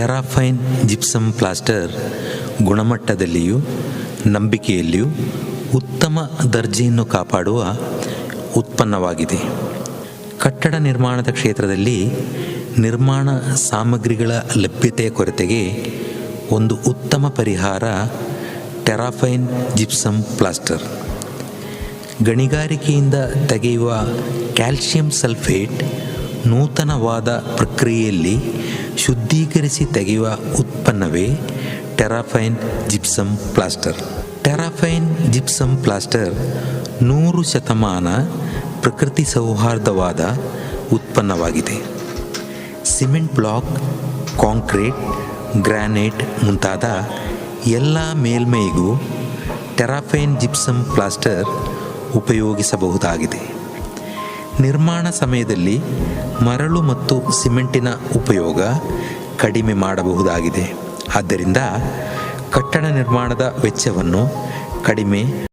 ಟೆರಾಫೈನ್ gypsum plaster ಗುಣಮಟ್ಟದಲ್ಲಿಯೂ ನಂಬಿಕೆಯಲ್ಲಿಯೂ ಉತ್ತಮ ದರ್ಜೆಯನ್ನು ಕಾಪಾಡುವ ಉತ್ಪನ್ನವಾಗಿದೆ. ಕಟ್ಟಡ ನಿರ್ಮಾಣದ ಕ್ಷೇತ್ರದಲ್ಲಿ ನಿರ್ಮಾಣ ಸಾಮಗ್ರಿಗಳ ಲಭ್ಯತೆಯ ಕೊರತೆಗೆ ಒಂದು ಉತ್ತಮ ಪರಿಹಾರ ಟೆರಾಫೈನ್ ಜಿಪ್ಸಮ್ ಪ್ಲಾಸ್ಟರ್. ಗಣಿಗಾರಿಕೆಯಿಂದ ತೆಗೆಯುವ ಕ್ಯಾಲ್ಸಿಯಂ ಸಲ್ಫೇಟ್ ನೂತನವಾದ ಪ್ರಕ್ರಿಯೆಯಲ್ಲಿ ಶುದ್ಧೀಕರಿಸಿ ತೆಗೆಯುವ ಉತ್ಪನ್ನವೇ ಟೆರಾಫೈನ್ ಜಿಪ್ಸಮ್ ಪ್ಲಾಸ್ಟರ್. ಟೆರಾಫೈನ್ ಜಿಪ್ಸಮ್ ಪ್ಲಾಸ್ಟರ್ 100% ಪ್ರಕೃತಿ ಸೌಹಾರ್ದವಾದ ಉತ್ಪನ್ನವಾಗಿದೆ. ಸಿಮೆಂಟ್ ಬ್ಲಾಕ್, ಕಾಂಕ್ರೀಟ್, ಗ್ರಾನೈಟ್ ಮುಂತಾದ ಎಲ್ಲ ಮೇಲ್ಮೈಗೂ ಟೆರಾಫೈನ್ ಜಿಪ್ಸಮ್ ಪ್ಲಾಸ್ಟರ್ ಉಪಯೋಗಿಸಬಹುದಾಗಿದೆ. ನಿರ್ಮಾಣ ಸಮಯದಲ್ಲಿ ಮರಳು ಮತ್ತು ಸಿಮೆಂಟಿನ ಉಪಯೋಗ ಕಡಿಮೆ ಮಾಡಬಹುದಾಗಿದೆ. ಆದ್ದರಿಂದ ಕಟ್ಟಡ ನಿರ್ಮಾಣದ ವೆಚ್ಚವನ್ನು ಕಡಿಮೆ